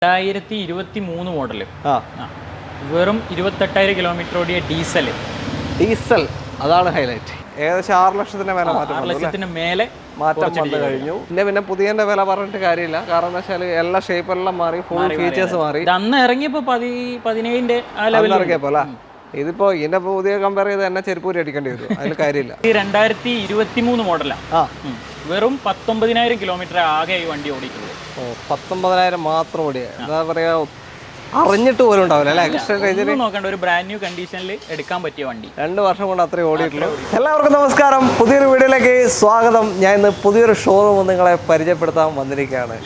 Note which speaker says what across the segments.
Speaker 1: 2023 model. വെറും 28,000 kilometre ഓടിയ diesel.
Speaker 2: അതാണ് ഹൈലൈറ്റ്. ഏകദേശം 6 ലക്ഷത്തിന്റെ മേലെ മാറ്റം വന്നു കഴിഞ്ഞു. പിന്നെ പുതിയന്റെ വില പറഞ്ഞിട്ട് കാര്യമില്ല. കാരണം എന്താ വെച്ചാൽ എല്ലാ ഷേപ്പെല്ലാം മാറി, ഫുൾ ഫീച്ചേഴ്സ് മാറി.
Speaker 1: അന്ന് ഇറങ്ങിയപ്പോ 17
Speaker 2: ഇറങ്ങിയപ്പോ അല്ല, ഇതിപ്പോ ഇതിന്റെ പുതിയ കമ്പയർ ചെയ്ത് തന്നെ ചെരുപ്പൂരി അടിക്കേണ്ടി വരും. അതിൽ കാര്യമില്ല.
Speaker 1: 2023 മോഡലാണ്. വെറും 19,000 കിലോമീറ്റർ ആകെ ഈ വണ്ടി ഓടിയിട്ടുള്ളൂ.
Speaker 2: 19,000 മാത്രം ഓടിയ, എന്താ പറയാ, അറിഞ്ഞിട്ട് പോലും ഉണ്ടാവില്ല അല്ലേ?
Speaker 1: നോക്കണ്ട, ഒരു ബ്രാൻഡ് ന്യൂ കണ്ടീഷനിൽ എടുക്കാൻ പറ്റിയ വണ്ടി.
Speaker 2: 2 വർഷം കൊണ്ട് അത്രയും ഓടിയിട്ടുള്ളൂ. എല്ലാവർക്കും നമസ്കാരം, പുതിയൊരു വീഡിയോയിലേക്ക് സ്വാഗതം. ഞാൻ ഇന്ന് പുതിയൊരു ഷോറൂം നിങ്ങളെ പരിചയപ്പെടുത്താൻ വന്നിരിക്കുകയാണ്.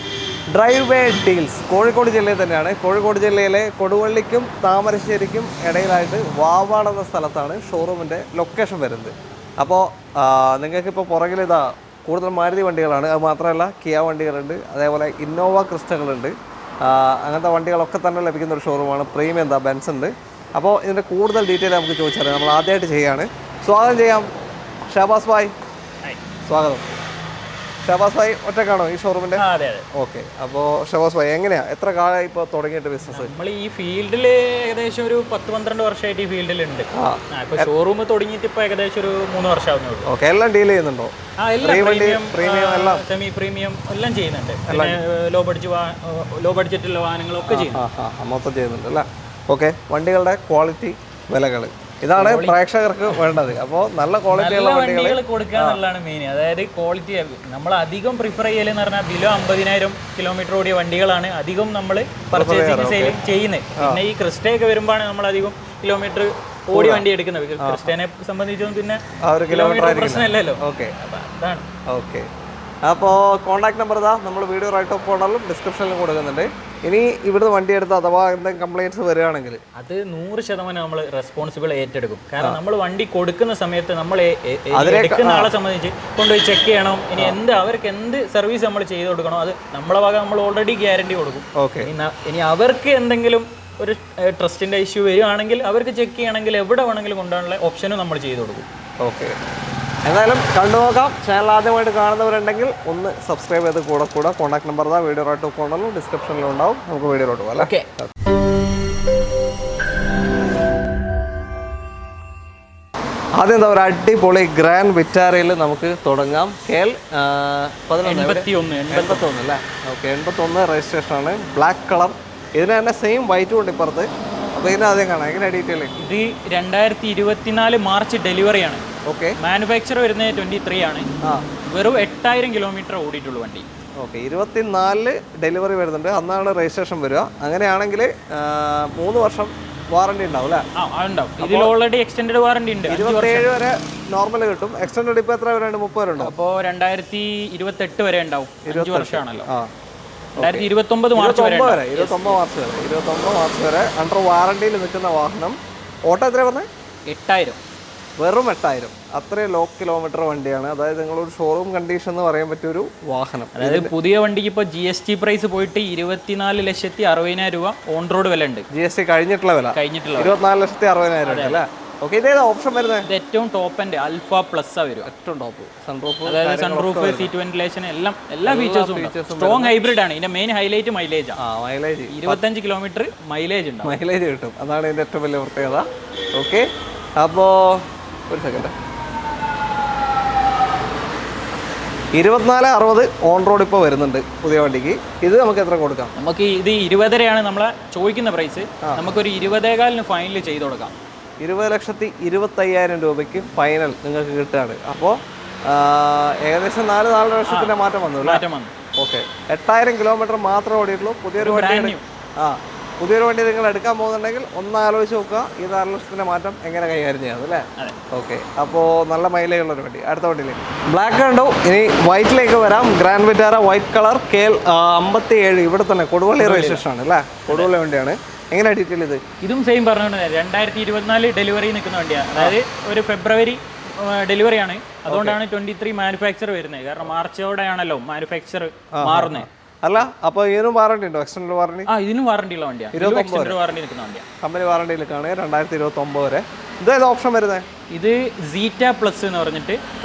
Speaker 2: ഡ്രൈവ് ബൈ ഡീൽസ് കോഴിക്കോട് ജില്ലയിൽ തന്നെയാണ്. കോഴിക്കോട് ജില്ലയിലെ കൊടുവള്ളിക്കും താമരശ്ശേരിക്കും ഇടയിലായിട്ട് വാവാട് എന്ന സ്ഥലത്താണ് ഷോറൂമിൻ്റെ ലൊക്കേഷൻ വരുന്നത്. അപ്പോൾ നിങ്ങൾക്കിപ്പോൾ പുറകിൽ ഇതാ കൂടുതൽ മാരുതി വണ്ടികളാണ്. അത് മാത്രമല്ല കിയ വണ്ടികളുണ്ട്, അതേപോലെ ഇന്നോവ ക്രിസ്റ്റകളുണ്ട്. അങ്ങനത്തെ വണ്ടികളൊക്കെ തന്നെ ലഭിക്കുന്ന ഒരു ഷോറൂമാണ്. പ്രീമിയം ബെൻസ് ഉണ്ട്. അപ്പോൾ ഇതിൻ്റെ കൂടുതൽ ഡീറ്റെയിൽ നമുക്ക് ചോദിച്ചറിയാം. നമ്മൾ ആദ്യമായിട്ട് ചെയ്യാണ്. സ്വാഗതം ചെയ്യാം ഷഹബാസ് ഭായ്. സ്വാഗതം. ഷഹബാസ് ഭായ് ഒറ്റക്കാണോ ഈ ഷോറൂമിൻ്റെ? ഓക്കെ. അപ്പോൾ ഷഹബാസ് ഭായ് എങ്ങനെയാണ്, എത്ര കാലമായി ഇപ്പോൾ തുടങ്ങിയിട്ട് ബിസിനസ്?
Speaker 1: നമ്മൾ ഈ ഫീൽഡിൽ ഏകദേശം ഒരു 10-12 വർഷമായിട്ട് ഈ ഫീൽഡിലുണ്ട്. ഇപ്പോൾ ഷോറൂം തുടങ്ങിയിട്ട് ഇപ്പോൾ ഏകദേശം ഒരു 3 വർഷമാകുന്നേ ഉള്ളൂ.
Speaker 2: ഓക്കെ. എല്ലാം ഡീൽ ചെയ്യുന്നുണ്ടോ?
Speaker 1: പ്രീമിയം എല്ലാം, സെമി പ്രീമിയം എല്ലാം ചെയ്യുന്നുണ്ട്. ലോ ബഡ്ജറ്റുള്ള വാഹനങ്ങളൊക്കെ ചെയ്യുന്നു.
Speaker 2: മൊത്തം ചെയ്യുന്നുണ്ട് അല്ലേ? ഓക്കെ. വണ്ടികളുടെ ക്വാളിറ്റി, വിലകൾ, ഇതാണ് പ്രേക്ഷകർക്ക് വേണ്ടത്. അപ്പോൾ നല്ല ക്വാളിറ്റിയുള്ള
Speaker 1: വണ്ടികൾ കൊടുക്കുക എന്നുള്ളതാണ് മെയിൻ. അതായത് ക്വാളിറ്റി നമ്മൾ അധികം പ്രിഫർ ചെയ്യലെന്ന് പറഞ്ഞാൽ ബിലോ 50,000 കിലോമീറ്റർ ഓടിയ വണ്ടികളാണ് അധികം നമ്മൾ പർച്ചേസിങ് സെയിലും ചെയ്യുന്നത്. പിന്നെ ഈ ക്രിസ്റ്റയൊക്കെ വരുമ്പോഴാണ് നമ്മൾ അധികം കിലോമീറ്റർ ഓടി വണ്ടി എടുക്കുന്നത്. ക്രിസ്റ്റനെ സംബന്ധിച്ചൊന്നും പിന്നെ കിലോമീറ്റർ പ്രശ്നമല്ലല്ലോ.
Speaker 2: ഓക്കെ.
Speaker 1: അതാണ്.
Speaker 2: ഓക്കെ. അപ്പോൾ കോൺടാക്ട് നമ്പർ ഇതാ നമ്മൾ വീഡിയോ റൈറ്റ് ഓഫ് കോർണറിലും ഡിസ്ക്രിപ്ഷനിലും കൊടുക്കുന്നുണ്ട്. ഇനി ഇവിടുന്ന് വണ്ടി എടുത്ത് അഥവാ എന്തെങ്കിലും കംപ്ലയിൻറ്റ്സ് വരികയാണെങ്കിൽ
Speaker 1: അത് 100% നമ്മൾ റെസ്പോൺസിബിൾ ഏറ്റെടുക്കും. കാരണം നമ്മൾ വണ്ടി കൊടുക്കുന്ന സമയത്ത് നമ്മൾ എടുക്കുന്ന ആളെ സംബന്ധിച്ച് കൊണ്ടുപോയി ചെക്ക് ചെയ്യണം. ഇനി അവർക്ക് എന്ത് സർവീസ് നമ്മൾ ചെയ്ത് കൊടുക്കണോ അത് നമ്മളെ വക നമ്മൾ ഓൾറെഡി ഗ്യാരണ്ടി കൊടുക്കും.
Speaker 2: ഓക്കെ.
Speaker 1: ഇനി അവർക്ക് എന്തെങ്കിലും ഒരു ട്രസ്റ്റിൻ്റെ ഇഷ്യൂ വരികയാണെങ്കിൽ അവർക്ക് ചെക്ക് ചെയ്യണമെങ്കിൽ എവിടെ വേണമെങ്കിലും കൊണ്ടുപോകാനുള്ള ഓപ്ഷനും നമ്മൾ ചെയ്ത് കൊടുക്കും.
Speaker 2: ഓക്കെ. എന്തായാലും കണ്ടു നോക്കാം. ചാനൽ ആദ്യമായിട്ട് കാണുന്നവരുണ്ടെങ്കിൽ ഒന്ന് സബ്സ്ക്രൈബ് ചെയ്ത് കൂടെ കോൺടാക്ട് നമ്പർ ഇതാ വീഡിയോ റൈറ്റ് ഓഫ് കോർണറിലും ഡിസ്ക്രിപ്ഷനിലും ഉണ്ടാവും. നമുക്ക് വീഡിയോയിലോട്ട് പോകാം.
Speaker 1: ഓക്കെ.
Speaker 2: ആദ്യം എന്താ ഒരു അടിപൊളി ഗ്രാൻഡ് വിറ്റാരയിൽ നമുക്ക് തുടങ്ങാം. KL 81 അല്ലേ? ഓക്കെ. 81 രജിസ്ട്രേഷനാണ്, ബ്ലാക്ക് കളർ. ഇതിന് തന്നെ സെയിം വൈറ്റും ഉണ്ട് ഇപ്പുറത്ത്. അപ്പോൾ ഇതിന് ആദ്യം കാണാം. എങ്ങനെ ഡീറ്റെയിൽ?
Speaker 1: ഇത് 2024 മാർച്ച് ഡെലിവറിയാണ്.
Speaker 2: ഓക്കെ.
Speaker 1: മാനുഫാക്ചർ വരുന്നത് 23 ആണ്. വെറും 8,000 കിലോമീറ്റർ ഓടിയിട്ടുള്ള വണ്ടി.
Speaker 2: ഓക്കെ. 24 ഡെലിവറി വരുന്നുണ്ട്, അന്നാണ് രജിസ്ട്രേഷൻ വരിക. അങ്ങനെയാണെങ്കിൽ 3 വർഷം വാറണ്ടി ഉണ്ടാവും അല്ലേ?
Speaker 1: ഉണ്ടാവും. ഇതിൽ ഓൾറെഡി എക്സ്റ്റൻഡ് വാറണ്ടി ഉണ്ട്.
Speaker 2: 27 വരെ നോർമൽ കിട്ടും. എക്സ്റ്റൻഡ് ഇപ്പോൾ എത്ര വരെ ഉണ്ട്? 30 വരെ ഉണ്ടോ?
Speaker 1: അപ്പോൾ 2028 വരെ ഉണ്ടാവും. 5 വർഷമാണല്ലോ. 2029 മാർച്ച് വരെ.
Speaker 2: 29 മാർച്ച് വരെ അണ്ടർ വാറണ്ടിയിൽ നിൽക്കുന്ന വാഹനം. ഓട്ടോ എത്ര പറഞ്ഞത്?
Speaker 1: 8,000.
Speaker 2: വെറും 8,000. അത്രയും ലോ കിലോമീറ്റർ വണ്ടിയാണ്. അതായത് നിങ്ങളൊരു ഷോറൂം കണ്ടീഷൻ എന്ന് പറയാൻ പറ്റിയൊരു വാഹനം.
Speaker 1: അതായത് പുതിയ വണ്ടിക്ക് ഇപ്പോൾ GST പ്രൈസ് പോയിട്ട് 24,60,000 രൂപ ഓൺ റോഡ് വില ഉണ്ട്.
Speaker 2: GST കഴിഞ്ഞിട്ടുള്ള വില 24,60,000 അല്ലേ? ഓക്കെ. ഇതേതാ ഓപ്ഷൻ വരുന്നത്?
Speaker 1: ഇത് ഏറ്റവും ടോപ്പ് ആൻഡ് അൽഫ പ്ലസ് വരും.
Speaker 2: ഏറ്റവും ടോപ്പ് സൺറൂഫ്,
Speaker 1: അതായത് സൺറൂഫ്, സീറ്റ് വെന്റിലേഷൻ, എല്ലാ ഫീച്ചേഴ്സും ഉണ്ട്. സ്ട്രോങ് ഹൈബ്രിഡ് ആണ്. ഇതിന്റെ മെയിൻ ഹൈലൈറ്റ് മൈലേജ് ആണ്.
Speaker 2: മൈലേജ്
Speaker 1: 25 കിലോമീറ്റർ മൈലേജ് ഉണ്ട്.
Speaker 2: മൈലേജ് കിട്ടും. അതാണ് ഇതിന്റെ ഏറ്റവും വലിയ പ്രത്യേകത. ഓക്കെ. അപ്പോൾ ഒരു സെക്കൻഡ്. 24,60 ഓൺ റോഡ് ഇപ്പോൾ വരുന്നുണ്ട് പുതിയ വണ്ടിക്ക്. ഇത് നമുക്ക് എത്ര കൊടുക്കാം?
Speaker 1: നമുക്ക് ഇത് 20,000 നമ്മളെ ചോദിക്കുന്ന പ്രൈസ്. നമുക്കൊരു 20,000 ഫൈനൽ ചെയ്ത് കൊടുക്കാം.
Speaker 2: 20,25,000 രൂപയ്ക്ക് ഫൈനൽ നിങ്ങൾക്ക് കിട്ടുകയാണ്. അപ്പോൾ ഏകദേശം 4 വർഷത്തിൻ്റെ മാറ്റം വന്നു. ഓക്കെ. 8,000 കിലോമീറ്റർ മാത്രമേ ഓടിയിട്ടുള്ളൂ. പുതിയൊരു വണ്ടി നിങ്ങൾ എടുക്കാൻ പോകുന്നുണ്ടെങ്കിൽ ഒന്ന് ആലോചിച്ച് നോക്കുക. ഈ 4 ലക്ഷത്തിൻ്റെ മാറ്റം എങ്ങനെ കൈകാര്യം ചെയ്യാം അല്ലേ? ഓക്കെ. അപ്പോൾ നല്ല മൈലേജ് ഉള്ളൊരു വണ്ടി. അടുത്ത വണ്ടിയിലേക്ക് ബ്ലാക്ക് കണ്ടു. ഇനി വൈറ്റിലേക്ക് വരാം. Grand Vitara white colour, KL 57. ഇവിടെ തന്നെ കൊടുവള്ളി രജിസ്ട്രേഷൻ ആണ് അല്ലേ? കൊടുവള്ളി വണ്ടിയാണ്. എങ്ങനെ ഡീറ്റെയിൽ?
Speaker 1: ഇതും സെയിം പറഞ്ഞുകൊണ്ട് 2024 ഡെലിവറി നിൽക്കുന്ന വണ്ടിയാണ്. അതായത് ഒരു ഫെബ്രുവരി ഡെലിവറിയാണ്. അതുകൊണ്ടാണ് 23 മാനുഫാക്ചർ വരുന്നത്. കാരണം മാർച്ചോടെയാണല്ലോ മാനുഫാക്ചർ മാറുന്നത്.
Speaker 2: അല്ല, അപ്പോൾ ഇതിനും വാറണ്ടി ഉണ്ടോ? Extend warranty?
Speaker 1: ഇതിനും വാറണ്ടി ഉള്ള വണ്ടിയാണ്. 29 വാറണ്ടി നിൽക്കുന്ന വണ്ടിയാണ്.
Speaker 2: കമ്പനി വാറണ്ടിയിലേക്കാണ് 2029 വരെ. ഇതേത് ഓപ്ഷൻ വരുന്നത്?
Speaker 1: ഇത് സീറ്റ പ്ലസ് എന്ന് പറഞ്ഞിട്ട്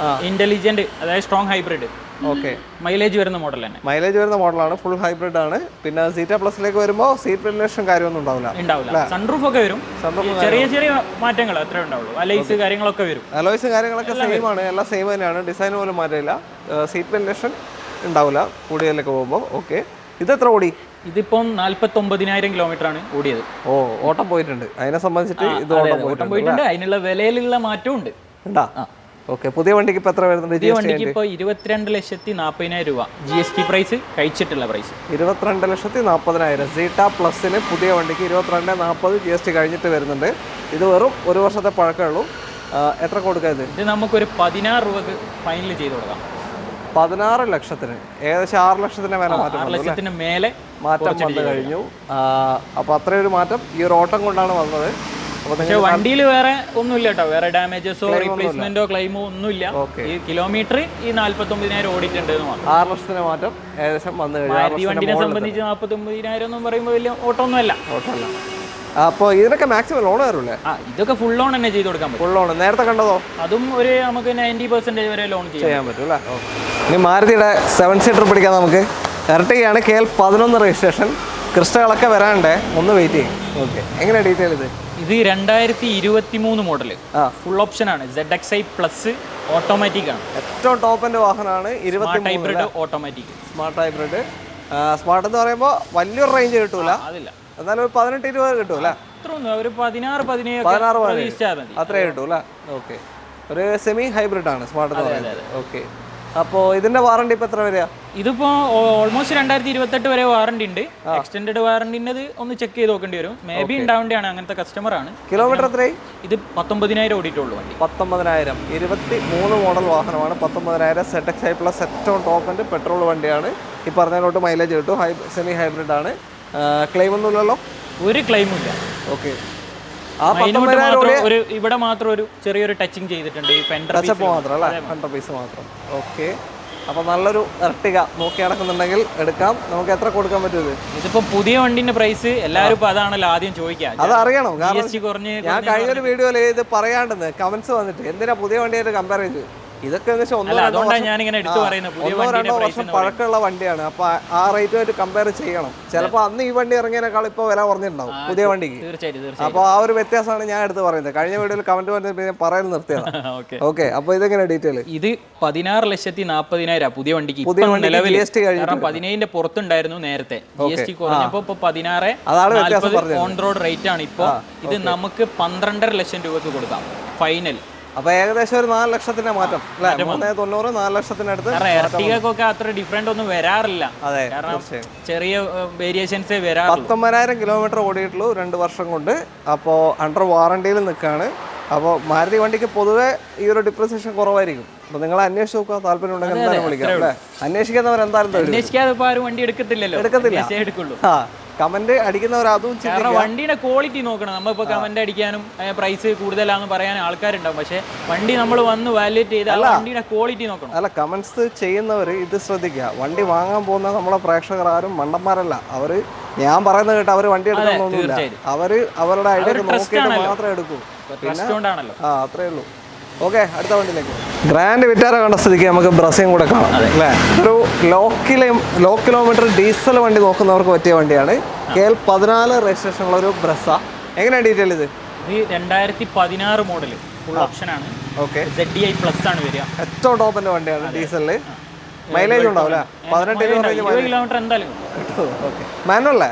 Speaker 1: ഇന്റലിജന്റ്, അതായത് സ്ട്രോങ് ഹൈബ്രിഡ്.
Speaker 2: ഓക്കെ,
Speaker 1: മൈലേജ് വരുന്ന മോഡൽ തന്നെ.
Speaker 2: മൈലേജ് വരുന്ന മോഡലാണ്, ഫുൾ ഹൈബ്രിഡ് ആണ്. പിന്നെ സീറ്റ പ്ലസിലേക്ക് വരുമ്പോൾ സീറ്റ് വെന്റിലേഷൻ കാര്യമൊന്നും
Speaker 1: ഉണ്ടാവില്ല. സൺറൂഫ് ഒക്കെ വരും, ചെറിയ ചെറിയ മാറ്റങ്ങൾ അത്രേ ഉണ്ടാവുള്ളൂ. അലൈസ് കാര്യങ്ങളൊക്കെ വരും.
Speaker 2: അലോയ്സ് കാര്യങ്ങളൊക്കെ സെയിം ആണ്, എല്ലാം സെയിം തന്നെയാണ്, ഡിസൈൻ പോലും മാറ്റില്ല. സീറ്റ് വെന്റിലേഷൻ ഉണ്ടാവില്ല കൂടിയതിലേക്ക് പോകുമ്പോൾ. ഓക്കെ, ഇത് എത്ര ഓടി?
Speaker 1: ഇതിപ്പം 49,000 കിലോമീറ്റർ ആണ് ഓടിയത്.
Speaker 2: ഓ, ഓട്ടം പോയിട്ടുണ്ട്. അതിനെ സംബന്ധിച്ചിട്ട് ഇത്
Speaker 1: ഓട്ടം പോയിട്ടുണ്ട്. അതിനുള്ള വിലയിലുള്ള മാറ്റവും ഉണ്ട്.
Speaker 2: ഉണ്ടാ? ഓക്കെ, പുതിയ വണ്ടിക്ക് ഇപ്പൊ എത്ര വരുന്നുണ്ട്?
Speaker 1: പുതിയ വണ്ടിക്ക് ഇപ്പോൾ 22,40,000 രൂപ GST പ്രൈസ്, കഴിച്ചിട്ടുള്ള പ്രൈസ്
Speaker 2: 22,40,000. സീറ്റ പ്ലസിന് പുതിയ വണ്ടിക്ക് 22,40 GST കഴിഞ്ഞിട്ട് വരുന്നുണ്ട്. ഇത് വെറും 1 വർഷത്തെ പഴക്കമേ ഉള്ളൂ. എത്ര കൊടുക്കുക? ഇത്
Speaker 1: നമുക്കൊരു 16 രൂപക്ക് ഫൈനൽ ചെയ്ത് കൊടുക്കാം.
Speaker 2: 16 ലക്ഷത്തിന്, ഏകദേശം 6 ലക്ഷത്തിന് മേലെ മാറ്റം
Speaker 1: 6 ലക്ഷത്തിന് മേലെ
Speaker 2: മാറ്റം വന്നു കഴിഞ്ഞു. അപ്പോൾ അത്രയൊരു മാറ്റം ഈ ഒരു ഓട്ടം കൊണ്ടാണ് വന്നത്.
Speaker 1: പക്ഷേ വണ്ടിയിൽ വേറെ ഒന്നുമില്ല കേട്ടോ, വേറെ ഡാമേജസോ റീപ്ലേസ്മെന്റോ ക്ലെയിമോ ഒന്നുമില്ല. ഈ കിലോമീറ്റർ ഈ 49,000 ഓടിയിട്ടുണ്ട്.
Speaker 2: 6 ലക്ഷത്തിന് മാറ്റം ഏകദേശം വന്നു കഴിഞ്ഞു.
Speaker 1: ഈ വണ്ടിനെ സംബന്ധിച്ച് 49,000 ഒന്നും പറയുമ്പോൾ വലിയ ഓട്ടമൊന്നുമല്ല.
Speaker 2: അപ്പോൾ ഇതിനൊക്കെ മാക്സിമം ലോൺ കയറൂല്ലേ?
Speaker 1: ഇതൊക്കെ ഫുൾ ലോൺ തന്നെ ചെയ്ത് കൊടുക്കാൻ പറ്റും.
Speaker 2: ഫുൾ ലോൺ നേരത്തെ കണ്ടതോ?
Speaker 1: അതും ഒരു നമുക്ക് 90% വരെ ലോൺ
Speaker 2: ചെയ്യാൻ പറ്റും അല്ലേ? ഇനി മാരുതിയുടെ 7 സീറ്റർ പിടിക്കാം നമുക്ക്. ഇരട്ടിയാണ്, KL 11 രജിസ്ട്രേഷൻ. ക്രിസ്റ്റകളൊക്കെ വരാണ്ടേ, ഒന്ന് വെയിറ്റ് ചെയ്യും. ഓക്കെ, എങ്ങനെയാണ് ഡീറ്റെയിൽ ഇത്?
Speaker 1: ഇത് 2023 മോഡൽ, ഫുൾ ഓപ്ഷൻ ആണ്. ZXi പ്ലസ് ഓട്ടോമാറ്റിക് ആണ്.
Speaker 2: ഏറ്റവും ടോപ്പിന്റെ വാഹനമാണ്. 23
Speaker 1: hybrid automatic.
Speaker 2: Smart hybrid. Smart എന്ന് പറയുമ്പോൾ വലിയൊരു റേഞ്ച് കിട്ടൂല,
Speaker 1: അതില്ല.
Speaker 2: എന്നാലും ഒരു 18-20 കിട്ടും അല്ലേ?
Speaker 1: ഒരു 16-17
Speaker 2: അത്രേ കിട്ടും അല്ലേ? ഓക്കെ, ഒരു സെമി ഹൈബ്രിഡ് ആണ് സ്മാർട്ട് എന്ന് പറയുന്നത്. ഓക്കെ, അപ്പോൾ ഇതിന്റെ വാറണ്ടി ഇപ്പൊ എത്ര വരിക?
Speaker 1: ഇതിപ്പോ ഓൾമോസ്റ്റ് 2028 വരെ വാറണ്ടി ഉണ്ട്. എക്സ്റ്റൻഡ് വാറണ്ടിന്റെ ഒന്ന് ചെക്ക് ചെയ്ത് നോക്കേണ്ടി വരും. മേ ബി ഉണ്ടാവേണ്ടതാണ്, അങ്ങനത്തെ കസ്റ്റമർ ആണ്.
Speaker 2: കിലോമീറ്റർ എത്രയായി?
Speaker 1: ഇത് 19,000 ഓടിയിട്ടുള്ളൂ വണ്ടി.
Speaker 2: 19,000. 23 മോഡൽ വാഹനമാണ്. 19,000. ZXi പ്ലസ് ഏറ്റവും ടോപ്പ് എൻഡ് പെട്രോൾ വണ്ടിയാണ്. ഈ പറഞ്ഞതിലോട്ട് മൈലേജ് കിട്ടും. സെമി ഹൈബ്രിഡ് ആണ്. ക്ലെയിം ഒന്നുമില്ലല്ലോ?
Speaker 1: ഒരു ക്ലെയിമും ഇല്ല.
Speaker 2: ഓക്കെ,
Speaker 1: ഇവിടെ മാത്രം ഒരു ചെറിയൊരു ടച്ചിങ് ചെയ്തിട്ടുണ്ട്. ഈ ഫെൻഡർ
Speaker 2: ടച്ചപ്പ് മാത്രം അല്ലേ? ഫെൻഡർ പീസ് മാത്രം. ഓക്കെ, അപ്പോൾ നല്ലൊരു എർട്ടിക നോക്കി നടക്കുന്നുണ്ടെങ്കിൽ എടുക്കാം. നമുക്ക് എത്ര കൊടുക്കാൻ പറ്റും ഇത്?
Speaker 1: ഇതിപ്പോ പുതിയ വണ്ടിന്റെ പ്രൈസ് എല്ലാവരും ഇപ്പൊ അതാണല്ലോ ആദ്യം ചോദിക്കാം.
Speaker 2: അതറിയണം, കാരണം ഞാൻ കഴിഞ്ഞൊരു വീഡിയോയിൽ ഇത് പറയാണ്ടെന്ന് കമന്റ്സ് വന്നിട്ട് എന്തിനാ പുതിയ വണ്ടിയായിട്ട് കമ്പയർ ചെയ്ത്. ഇതൊക്കെ ഒന്നോ രണ്ടോ വർഷം പഴക്കമുള്ള വണ്ടിയാണ്. അപ്പൊ ആ റേറ്റുമായിട്ട് കമ്പയർ ചെയ്യണം. ചിലപ്പോൾ അന്ന് ഈ വണ്ടി ഇറങ്ങിയതിനേക്കാൾ ഇപ്പോൾ വില കുറഞ്ഞിട്ടുണ്ടാവും പുതിയ വണ്ടിക്ക്. അപ്പോൾ ആ ഒരു വ്യത്യാസമാണ് ഞാൻ എടുത്ത് പറയുന്നത്. കഴിഞ്ഞ വീഡിയോയിൽ കമന്റ് വന്നിട്ട് പറയാൻ നിർത്തിയതാണ്. ഓക്കെ, അപ്പോൾ ഇതെങ്ങനെ ഡീറ്റെയിൽ?
Speaker 1: ഇത് 16,40,000 പുതിയ വണ്ടിക്ക്.
Speaker 2: GST
Speaker 1: കാരണം 17 പുറത്തുണ്ടായിരുന്നു നേരത്തെ. GST കുറഞ്ഞപ്പോ 16,40 ഓൺ റോഡ് റേറ്റ് ആണ് ഇപ്പൊ. ഇത് നമുക്ക് 12.5 ലക്ഷം രൂപക്ക് കൊടുക്കാം ഫൈനൽ.
Speaker 2: അപ്പൊ ഏകദേശം ഒരു 4 ലക്ഷത്തിന്റെ മാറ്റം അല്ലേ? 390, 4 ലക്ഷത്തിനടുത്ത്.
Speaker 1: എർട്ടിഗക്കൊക്കെ അത്ര ഡിഫറൻറ്റ് ഒന്നും വരാറില്ല.
Speaker 2: അതെ,
Speaker 1: കാരണം ചെറിയ വേരിയേഷൻസേ വരാറുള്ളൂ.
Speaker 2: 19,000 കിലോമീറ്റർ ഓടിയിട്ടുള്ളൂ 2 വർഷം കൊണ്ട്. അപ്പോൾ അണ്ടർ വാറണ്ടിയിൽ നിൽക്കുകയാണ്. അപ്പോൾ മാരുതി വണ്ടിക്ക് പൊതുവെ ഈ ഒരു ഡിപ്രിസിയേഷൻ കുറവായിരിക്കും. അപ്പോൾ നിങ്ങൾ അന്വേഷിച്ച് നോക്കുക, താല്പര്യം ഉണ്ടെങ്കിൽ എന്തായാലും വിളിക്കാം അല്ലേ? അന്വേഷിക്കുന്നവർ എന്തായാലും
Speaker 1: അന്വേഷിക്കാതെ ഇപ്പോൾ ആരും വണ്ടി എടുക്കത്തില്ലല്ലോ. എടുക്കുള്ളൂ.
Speaker 2: കമന്റ് അടിക്കുന്നവർ അതും
Speaker 1: കാരണം വണ്ടിയുടെ ക്വാളിറ്റി നോക്കണം. നമ്മളിപ്പോൾ കമന്റ് അടിക്കാനും പ്രൈസ് കൂടുതലാണെന്ന് പറയാനും ആൾക്കാരുണ്ടാവും. പക്ഷേ വണ്ടി നമ്മൾ വന്ന് വാല്യുവേറ്റ് ചെയ്താൽ വണ്ടിയുടെ ക്വാളിറ്റി നോക്കണം.
Speaker 2: അല്ല, കമന്റ്സ് ചെയ്യുന്നവർ ഇത് ശ്രദ്ധിക്കുക. വണ്ടി വാങ്ങാൻ പോകുന്ന നമ്മളെ പ്രേക്ഷകർ ആരും മണ്ടന്മാരല്ല. അവർ ഞാൻ പറയുന്നത് കേട്ട് അവർ വണ്ടി എടുക്കണമെന്നൊന്നുമില്ല. അവർ അവരുടെ ഐഡിയ നോക്കിയിട്ട് മാത്രമേ എടുക്കൂ.
Speaker 1: പിന്നെ
Speaker 2: അത്രേ ഉള്ളൂ. ഓക്കെ, അടുത്ത വണ്ടിയിലേക്ക്. ഗ്രാൻഡ് വിറ്റാര കണ്ട സ്ഥിതിക്ക് നമുക്ക് ബ്രസയും കൂടെ കാണാം അല്ലേ? ഒരു ലോ കിലോമീറ്റർ ഡീസൽ വണ്ടി നോക്കുന്നവർക്ക് പറ്റിയ വണ്ടിയാണ്. KL 14 രജിസ്ട്രേഷനുള്ള ഒരു ബ്രസ. എങ്ങനെയാണ് ഡീറ്റെയിൽ ഇത്?
Speaker 1: 2016 മോഡൽ, ഫുൾ ഓപ്ഷൻ ആണ്.
Speaker 2: ഓക്കെ,
Speaker 1: ZDI പ്ലസ് ആണ് വരിക.
Speaker 2: ഏറ്റവും ടോപ്പിന്റെ വണ്ടിയാണ് ഡീസലില്. മൈലേജ് ഉണ്ടാവില്ല, 18-20
Speaker 1: കിലോമീറ്റർ എന്തായാലും.
Speaker 2: മാനുവൽ.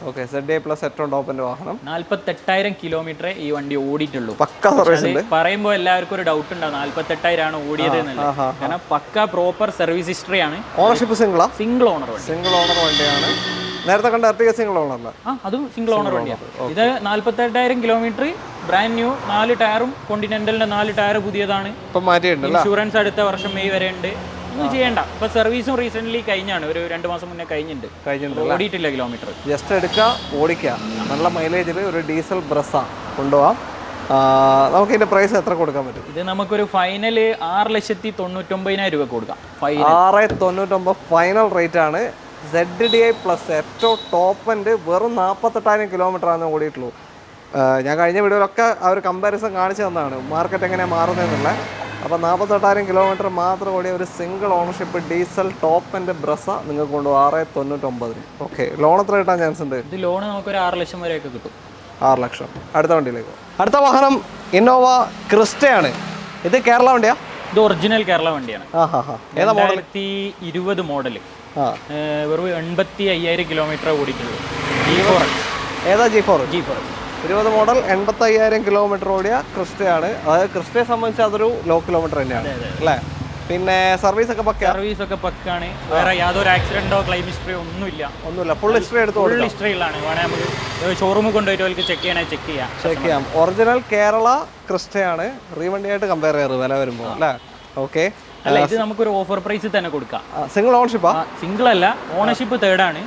Speaker 1: ഓക്കെ,
Speaker 2: ZDI പ്ലസ് ഏറ്റവും ടോപ്പിന്റെ വാഹനം.
Speaker 1: 48,000 കിലോമീറ്റർ ഈ വണ്ടി ഓടിയിട്ടുള്ളൂ.
Speaker 2: പക്ക സർവീസ് ഉണ്ട്.
Speaker 1: പറയുമ്പോൾ എല്ലാവർക്കും ഒരു ഡൗട്ട് ഉണ്ടാവും 48,000 ആണ് ഓടിയത് എന്നുള്ളത്. കാരണം പക്ക പ്രോപ്പർ സർവീസ് ഹിസ്റ്ററി ആണ്.
Speaker 2: ഓണർഷിപ്പ് സിംഗിൾ ഓണർ വണ്ടിയാണ്. നേരത്തെ കണ്ട എർട്ടിഗ സിംഗിൾ ഓണർ.
Speaker 1: അതും സിംഗിൾ ഓണർ വണ്ടിയാണ്. ഇത് 48,000 കിലോമീറ്റർ, ബ്രാൻഡ് ന്യൂ. 4 ടയറും കോണ്ടിനെന്റലിന്റെ 4 ടയർ പുതിയതാണ്. ഇൻഷുറൻസ് അടുത്ത വർഷം മെയ് വരെ ഉണ്ട്. ഒന്നും ചെയ്യണ്ട. ഇപ്പൊ സർവീസും റീസെന്റ് കഴിഞ്ഞാണ്, ഒരു 2 മാസം മുന്നേ കഴിഞ്ഞിട്ടുണ്ട്. ഓടിയിട്ടില്ല കിലോമീറ്റർ.
Speaker 2: ജസ്റ്റ് എടുക്കുക, ഓടിക്കുക. നല്ല മൈലേജിൽ ഒരു ഡീസൽ ബ്രസ കൊണ്ടുപോകാം. നമുക്ക് ഇതിന്റെ പ്രൈസ് എത്ര കൊടുക്കാൻ പറ്റും?
Speaker 1: ഇത് നമുക്കൊരു ഫൈനൽ 6,99,000 രൂപ കൊടുക്കാം.
Speaker 2: 6,99 ഫൈനൽ റേറ്റ് ആണ്. ZDI പ്ലസ് ഏറ്റവും ടോപ്പ് എൻഡ് വെറും 48,000 കിലോമീറ്റർ ആണ് ഓടിയിട്ടുള്ളൂ. ഞാൻ കഴിഞ്ഞ വീഡിയോയിലൊക്കെ ആ ഒരു കമ്പാരിസൺ കാണിച്ചു തന്നതാണ് മാർക്കറ്റ് എങ്ങനെയാണ് മാറുന്നതെന്നുള്ള. അപ്പോൾ 48,000 കിലോമീറ്റർ മാത്രം ഓടിയ ഒരു സിംഗിൾ ഓണർഷിപ്പ് ഡീസൽ ടോപ്പ് എൻ്റെ ബ്രസ നിങ്ങൾക്ക് കൊണ്ട് 699. ഓക്കെ, ലോൺ എത്ര കിട്ടാൻ ചാൻസ് ഉണ്ട്?
Speaker 1: ഇത് ലോൺ നമുക്കൊരു 6 ലക്ഷം വരെയൊക്കെ കിട്ടും.
Speaker 2: 6 ലക്ഷം. അടുത്ത വണ്ടിയിലേക്ക്. അടുത്ത വാഹനം ഇന്നോവ ക്രിസ്റ്റയാണ്. ഇത് കേരള വണ്ടിയാ?
Speaker 1: ഇത് ഒറിജിനൽ കേരള വണ്ടിയാണ്.
Speaker 2: ഏതാ മോഡൽ?
Speaker 1: 2020 മോഡൽ. വെറും 85,000 കിലോമീറ്റർ ഓടിയിട്ടുള്ളൂ. G4.
Speaker 2: ഏതാ G4?
Speaker 1: 20
Speaker 2: മോഡൽ 85,000 കിലോമീറ്റർ ഓടിയ ക്രിസ്റ്റയാണ്. അതായത് ക്രിസ്റ്റയെ സംബന്ധിച്ച് അതൊരു ലോ കിലോമീറ്റർ തന്നെയാണ് അല്ലേ? പിന്നെ സർവീസ് ഒക്കെ
Speaker 1: പക്കാണ്. വേറെ യാതൊരു ആക്സിഡന്റോ ക്ലെയിം ഹിസ്റ്ററിയോ ഒന്നുമില്ല.
Speaker 2: ഫുൾ ഹിസ്റ്ററി എടുത്ത്
Speaker 1: ഫുൾ ഹിസ്റ്ററിയിലാണ്. വേണേൽ നമുക്ക് ഷോറൂമിൽ കൊണ്ടുപോയിട്ട് അവർക്ക് ചെക്ക് ചെയ്യാം.
Speaker 2: ഒറിജിനൽ കേരള ക്രിസ്റ്റയാണ്. റീവണ്ടിയായിട്ട് കമ്പയർ ചെയ്യാറ് വില വരുമ്പോൾ അല്ലേ? ഓക്കെ.
Speaker 1: അല്ല, ഇത് നമുക്കൊരു ഓഫർ പ്രൈസിൽ തന്നെ കൊടുക്കാം.
Speaker 2: സിംഗിൾ ഓണർഷിപ്പാ?
Speaker 1: സിംഗിൾ അല്ല, ഓണർഷിപ്പ് തേർഡാണ്.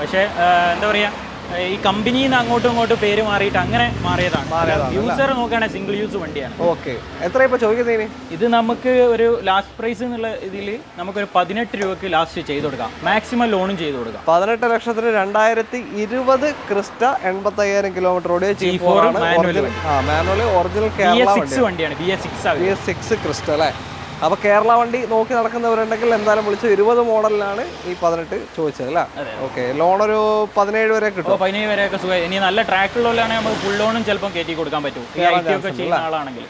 Speaker 1: പക്ഷേ എന്താ പറയാ, ഈ കമ്പനിയിൽ നിന്ന് അങ്ങോട്ടും ഇങ്ങോട്ടും പേര് മാറിയിട്ട് അങ്ങനെ മാറിയതാണ്. യൂസർ നോക്കുകയാണെങ്കിൽ സിംഗിൾ യൂസ് വണ്ടിയാണ്.
Speaker 2: ഓക്കെ. എത്ര ഇപ്പൊ ചോദിക്കുന്നതിന്?
Speaker 1: ഇത് നമുക്ക് ഒരു ലാസ്റ്റ് പ്രൈസ് എന്നുള്ള ഇതിൽ നമുക്കൊരു 18 രൂപക്ക് ലാസ്റ്റ് ചെയ്ത് കൊടുക്കാം. മാക്സിമം ലോണും ചെയ്ത് കൊടുക്കാം.
Speaker 2: 18 ലക്ഷത്തിന് 2020 ക്രിസ്റ്റ 85,000 കിലോമീറ്റർ ഓടിയ G4 മാനുവൽ ഒറിജിനൽ കേരള
Speaker 1: വണ്ടിയാണ്.
Speaker 2: BS6 ക്രിസ്റ്റ അല്ലേ? അപ്പോൾ കേരള വണ്ടി നോക്കി നടക്കുന്നവരുണ്ടെങ്കിൽ എന്തായാലും വിളിച്ച് 20 മോഡലിലാണ് ഈ 18 ചോദിച്ചത് അല്ലേ? ഓക്കെ. ലോൺ ഒരു 17 വരെ കിട്ടും.
Speaker 1: 17 വരെയൊക്കെ സുഖം. ഇനി നല്ല ട്രാക്ക് ഉള്ളവരാണെങ്കിൽ നമുക്ക് ഫുൾ ലോണും ചിലപ്പോൾ കയറ്റി കൊടുക്കാൻ പറ്റും, ചെയ്യുന്ന ആളാണെങ്കിൽ.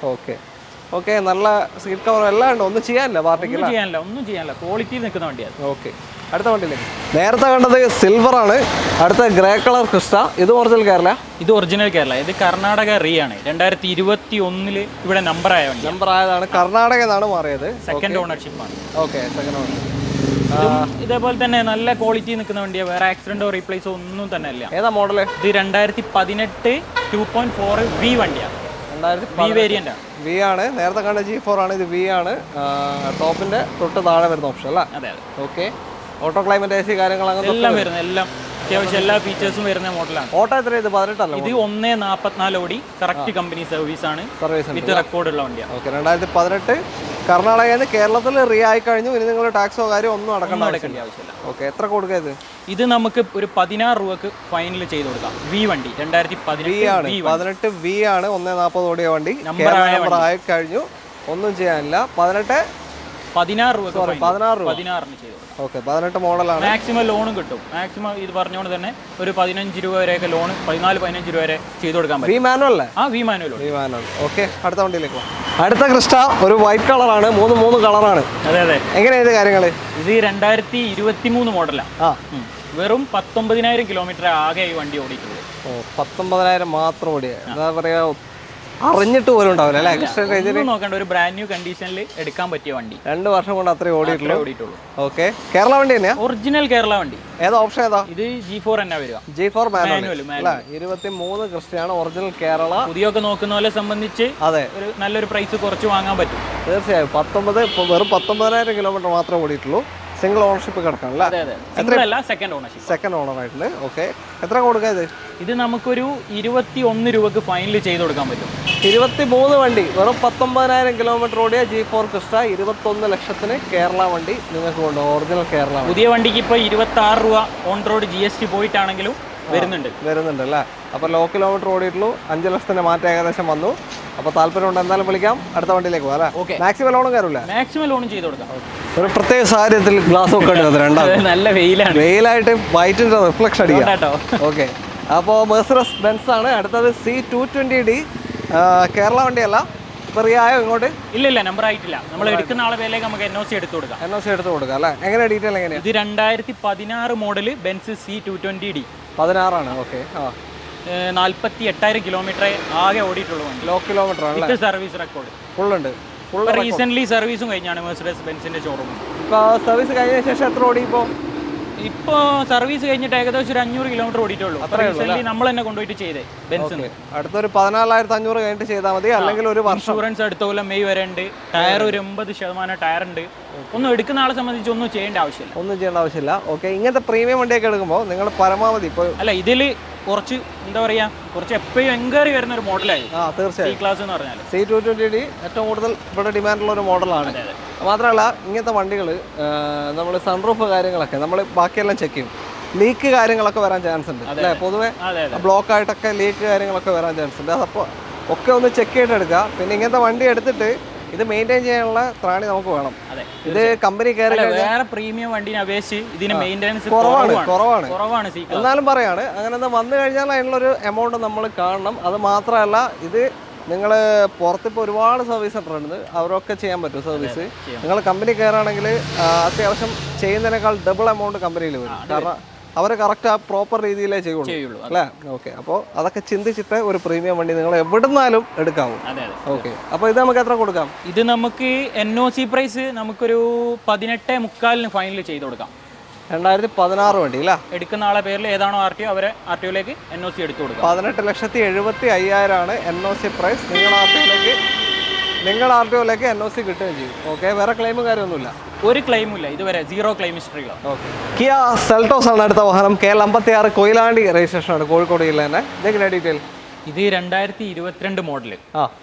Speaker 2: ഓക്കെ. നല്ല സീറ്റ് കവർ എല്ലാം ഉണ്ട്. ഒന്നും ചെയ്യാനില്ല പാർട്ടിക്ക്?
Speaker 1: ഒന്നും ചെയ്യാനില്ല. ക്വാളിറ്റിയിൽ നിൽക്കുന്ന വണ്ടിയാണ്. ഓക്കെ.
Speaker 2: അടുത്ത വണ്ടിയിലേക്ക്. നേരത്തെ കണ്ടത് സിൽവർ ആണ്. അടുത്ത ഗ്രേ കളർ ക്രിസ്റ്റ. ഇത് ഒറിജിനൽ കേരള?
Speaker 1: ഇത് ഒറിജിനൽ കേരള. ഇത് കർണാടക ആണ്. 2021 ഇവിടെ നമ്പർ ആയതാണ്.
Speaker 2: കർണാടക എന്നാണ് മാറിയത്.
Speaker 1: സെക്കൻഡ് ഓണർഷിപ്പ് ആണ്.
Speaker 2: Okay, second ownership.
Speaker 1: ഇതേപോലെ തന്നെ നല്ല ക്വാളിറ്റി നിൽക്കുന്ന വണ്ടിയാണ്. വേറെ ആക്സിഡന്റോ റീപ്ലേസോ ഒന്നും തന്നെ ഇല്ല.
Speaker 2: ഏതാ മോഡൽ?
Speaker 1: ഇത് 2018 2.4 V വണ്ടിയാണ്. വേരിയന്റ്
Speaker 2: V ആണ്. നേരത്തെ കണ്ട G4 ആണ്. ഇത് V ആണ്. ടോപ്പിന്റെ തൊട്ട് താഴെ വരുന്ന ഓപ്ഷൻ അല്ല?
Speaker 1: അതെ.
Speaker 2: ഓക്കെ. ഓട്ടോ ക്ലൈമറ്റ് AC കാര്യങ്ങൾ
Speaker 1: എല്ലാം വരുന്നത്, എല്ലാം അത്യാവശ്യം എല്ലാ ഫീച്ചേഴ്സും വരുന്ന മോഡലാണ്.
Speaker 2: ഓട്ടോ എത്ര? ഇത് 18 അല്ല?
Speaker 1: ഇത് 1.44 ഓടി. കറക്റ്റ് കമ്പനി സർവീസ് ആണ്. വിത്ത് റെക്കോർഡ് ഉള്ള വണ്ടിയാണ്.
Speaker 2: ഓക്കെ. 2018 കർണാടകയിൽ നിന്ന് കേരളത്തിൽ റീ ആയി കഴിഞ്ഞു. ഇനി നിങ്ങൾ ടാക്സോ കാര്യം ഒന്നും അടക്കേണ്ട ആവശ്യമില്ല. ഓക്കെ. എത്ര കൊടുക്കുക?
Speaker 1: ഇത് നമുക്ക് ഒരു 16 രൂപക്ക് ഫൈനൽ ചെയ്ത് കൊടുക്കാം. V വണ്ടി 2018
Speaker 2: 18 V ആണ്. 1.40 ഓടിയ വണ്ടി. നമ്പർ ആയി കഴിഞ്ഞു. ഒന്നും ചെയ്യാനില്ല. 16
Speaker 1: രൂപ ചെയ്ത് കൊടുക്കാം.
Speaker 2: ഓക്കെ. 18 മോഡലാണ്.
Speaker 1: മാക്സിമം ലോണും കിട്ടും. മാക്സിമം ഇത് പറഞ്ഞുകൊണ്ട് തന്നെ ഒരു 15 രൂപ വരെയൊക്കെ ലോൺ 14-15 രൂപ വരെ ചെയ്ത് കൊടുക്കാൻ പറ്റും.
Speaker 2: V മാനുവൽ അല്ലേ?
Speaker 1: V manual.
Speaker 2: ഓക്കെ. അടുത്ത വണ്ടിയിലേക്ക് പോകാം. അടുത്ത ക്രിസ്റ്റ ഒരു വൈറ്റ് കളറാണ്. മൂന്ന് കളറാണ്.
Speaker 1: അതെ.
Speaker 2: എങ്ങനെയാണ് കാര്യങ്ങൾ?
Speaker 1: ഇത് 2023 മോഡലാണ്. വെറും 19,000 കിലോമീറ്റർ ആകെ ഈ വണ്ടി ഓടിയിട്ടുള്ളൂ.
Speaker 2: 19,000 മാത്രം ഓടിയ. എന്താ പറയാ, അറിഞ്ഞിട്ട് പോലും ഉണ്ടാവില്ല അല്ലേ?
Speaker 1: നോക്കണ്ട, ഒരു ബ്രാൻഡ് ന്യൂ കണ്ടീഷനിൽ എടുക്കാൻ പറ്റിയ വണ്ടി.
Speaker 2: 2 വർഷം കൊണ്ട് അത്രയും ഓടിയിട്ടുള്ളൂ. ഓക്കെ. കേരള വണ്ടി തന്നെയാ?
Speaker 1: ഒറിജിനൽ കേരള വണ്ടി.
Speaker 2: ഏതാ ഓപ്ഷൻ? ഏതാ?
Speaker 1: ഇത് G4 തന്നെ വരിക.
Speaker 2: G4 manual. 23 ക്രിസ്റ്റയാണ് ഒറിജിനൽ കേരള.
Speaker 1: പുതിയൊക്കെ നോക്കുന്ന പോലെ സംബന്ധിച്ച്
Speaker 2: അതെ, ഒരു
Speaker 1: നല്ലൊരു പ്രൈസ് കുറച്ച് വാങ്ങാൻ പറ്റും.
Speaker 2: തീർച്ചയായും. വെറും 19,000 കിലോമീറ്റർ മാത്രമേ ഓടിയിട്ടുള്ളൂ. സിംഗിൾ ഓണർഷിപ്പ് കിടക്കാണല്ലേ? സെക്കൻഡ് ഓണർ ആയിട്ടുണ്ട്. ഓക്കെ. എത്ര കൊടുക്കുക?
Speaker 1: ഇത് നമുക്കൊരു 21 രൂപക്ക് ഫൈനൽ ചെയ്ത് കൊടുക്കാൻ പറ്റും.
Speaker 2: 23 വണ്ടി വെറും 19,000 കിലോമീറ്റർ ഓടിയ G4 ക്രിസ്റ്റ 21 ലക്ഷത്തിന് കേരള വണ്ടി നിങ്ങൾക്ക് കൊണ്ടുപോകും. ഒറിജിനൽ കേരള.
Speaker 1: പുതിയ വണ്ടിക്ക് ഇപ്പോൾ 26 രൂപ ഓൺ റോഡ് GST പോയിട്ടാണെങ്കിലും
Speaker 2: വരുന്നുണ്ട് അല്ലേ? അപ്പോൾ ലോ കിലോമീറ്റർ ഓടിയിട്ടുള്ളൂ. 5 ലക്ഷത്തിന്റെ മാറ്റം ഏകദേശം വന്നു. അപ്പോൾ താല്പര്യമുണ്ട് എന്തായാലും വിളിക്കാം. അടുത്ത വണ്ടിയിലേക്ക് പോകാം അല്ലേ? മാക്സിമം ലോണും കയറില്ല?
Speaker 1: മാക്സിമം ലോണും ചെയ്ത് കൊടുക്കാം.
Speaker 2: ഒരു പ്രത്യേക സാഹചര്യത്തിൽ ഗ്ലാസ് ഒക്കെ
Speaker 1: നല്ല
Speaker 2: വെയിലായിട്ട് വൈറ്റിന്റെ റിഫ്ലക്ഷൻ അടിക്കാം. ഓക്കെ. അപ്പോൾ മെർസിഡസ് ബെൻസ് ആണ്. അടുത്തത് C220D കേരള വണ്ടിയല്ല. ഇപ്പോൾ ആയോ ഇങ്ങോട്ട്?
Speaker 1: ഇല്ല, നമ്പർ ആയിട്ടില്ല. നമ്മൾ എടുക്കുന്ന ആളെ പേരിലേക്ക് നമുക്ക് NOC എടുത്ത് കൊടുക്കാം
Speaker 2: അല്ലേ? എങ്ങനെ ഡീറ്റെയിൽ എങ്ങനെയാണ്?
Speaker 1: ഇത് 2016 മോഡൽ ബെൻസ് C220D
Speaker 2: 16 ആണ്. ഓക്കെ.
Speaker 1: 48,000 കിലോമീറ്റർ ആകെ ഓടിയിട്ടുള്ളൂ വണ്ടി.
Speaker 2: ലോ കിലോമീറ്റർ ആണ്.
Speaker 1: സർവീസ് റെക്കോർഡ്
Speaker 2: ഫുൾ ഉണ്ട്.
Speaker 1: റീസെന്റ് സർവീസും കഴിഞ്ഞാണ് മെർസിഡസ് ബെൻസിന്റെ ഷോറൂം.
Speaker 2: ഇപ്പോൾ സർവീസ് കഴിഞ്ഞ ശേഷം എത്ര ഓടി?
Speaker 1: ഇപ്പോൾ സർവീസ് കഴിഞ്ഞിട്ട് ഏകദേശം ഒരു 500 കിലോമീറ്റർ ഓടിയിട്ടുള്ളൂ. നമ്മൾ തന്നെ കൊണ്ടുപോയിട്ട് ചെയ്തേ ബെൻസിന്.
Speaker 2: അടുത്തൊരു 14,500 കഴിഞ്ഞിട്ട് ചെയ്താൽ മതി. അല്ലെങ്കിൽ ഒരു വർഷം
Speaker 1: ഇൻഷുറൻസ് അടുത്ത കൊല്ലം മെയ് വരെ ഉണ്ട്. ടയർ ഒരു 80% ടയർ ഉണ്ട്. ഒന്നും എടുക്കുന്ന ആളെ സംബന്ധിച്ച് ഒന്നും ചെയ്യേണ്ട ആവശ്യമില്ല. ഓക്കെ. ഇങ്ങനത്തെ പ്രീമിയം വണ്ടിയൊക്കെ എടുക്കുമ്പോൾ നിങ്ങൾ പരമാവധി ഇപ്പോൾ ഇതിൽ കുറച്ച് എന്താ പറയാ, കുറച്ച് എപ്പോഴും എൻക്വയറി വരുന്ന ഒരു മോഡലായി.
Speaker 2: തീർച്ചയായും.
Speaker 1: ക്ലാസ് എന്ന് പറഞ്ഞാൽ
Speaker 2: C220D ഏറ്റവും കൂടുതൽ ഇവിടെ ഡിമാൻഡുള്ള ഒരു മോഡലാണ്. മാത്രമല്ല ഇങ്ങനത്തെ വണ്ടികൾ നമ്മൾ സൺറൂഫ് കാര്യങ്ങളൊക്കെ നമ്മൾ ബാക്കിയെല്ലാം ചെക്ക് ചെയ്യും. ലീക്ക് കാര്യങ്ങളൊക്കെ വരാൻ ചാൻസ് ഉണ്ട് അല്ലേ? പൊതുവെ ബ്ലോക്ക് ആയിട്ടൊക്കെ ലീക്ക് കാര്യങ്ങളൊക്കെ വരാൻ ചാൻസ് ഉണ്ട്. അതപ്പോൾ ഒക്കെ ഒന്ന് ചെക്ക് ചെയ്തിട്ട് എടുക്കുക. പിന്നെ ഇങ്ങനത്തെ വണ്ടി എടുത്തിട്ട് ഇത് മെയിൻറ്റെയിൻ ചെയ്യാനുള്ള ത്രാണി നമുക്ക് വേണം.
Speaker 1: അതെ,
Speaker 2: ഇത് കമ്പനി കയറി
Speaker 1: വേറെ പ്രീമിയം വണ്ടീനെ അപേക്ഷിച്ച് ഇതിന് മെയിൻ്റെനൻസ്
Speaker 2: കുറവാണ്.
Speaker 1: C class.
Speaker 2: എന്നാലും പറയാണ് അങ്ങനെ വന്നു കഴിഞ്ഞാൽ അതിനുള്ളൊരു എമൗണ്ട് നമ്മൾ കാണണം. അത് മാത്രമല്ല ഇത് നിങ്ങൾ പുറത്തിപ്പോൾ ഒരുപാട് സർവീസ് സെൻ്റർ ഉണ്ട്, അവരൊക്കെ ചെയ്യാൻ പറ്റും സർവീസ്. നിങ്ങൾ കമ്പനി കയറുകയാണെങ്കിൽ അത്യാവശ്യം ചെയ്യുന്നതിനേക്കാൾ ഡബിൾ എമൗണ്ട് കമ്പനിയിൽ വരും. കാരണം അവർ കറക്റ്റ് ആ പ്രോപ്പർ രീതിയിലേ ചെയ്യുള്ളൂ അല്ലേ? ഓക്കെ, അപ്പോൾ അതൊക്കെ ചിന്തിച്ചിട്ട് ഒരു പ്രീമിയം വണ്ടി നിങ്ങൾ എവിടുന്നാലും എടുക്കാവും. ഓക്കെ, അപ്പോൾ ഇത് നമുക്ക് എത്ര കൊടുക്കാം?
Speaker 1: ഇത് നമുക്ക് NOC പ്രൈസ് നമുക്കൊരു 18.25 ഫൈനൽ ചെയ്ത് കൊടുക്കാം.
Speaker 2: 2016 വണ്ടി അല്ലേ?
Speaker 1: എടുക്കുന്ന ആളെ പേരിൽ ഏതാണോ RTO അവരെ RTOയിലേക്ക് NOC എടുത്തു കൊടുക്കാം.
Speaker 2: 18,75,000 NOC പ്രൈസ്. നിങ്ങൾ RTOയിലേക്ക് NOC കിട്ടുകയും ചെയ്യും. ഓക്കെ, വേറെ ക്ലെയിമും കാര്യമൊന്നുമില്ല?
Speaker 1: ഒരു ക്ലെയിമും ഇല്ല ഇതുവരെ, 0 ക്ലെയിം ഹിസ്റ്ററികളാണ്.
Speaker 2: ഓക്കെ, കിയ സെൽട്ടോസ് ആണ് അടുത്ത വാഹനം. KL 56 കൊയിലാണ്ടി രജിസ്ട്രേഷൻ ആണ്, കോഴിക്കോട് ജില്ല തന്നെ. ഇതെങ്ങനെ ഡീറ്റെയിൽ?
Speaker 1: ഇത് 2022 മോഡല്,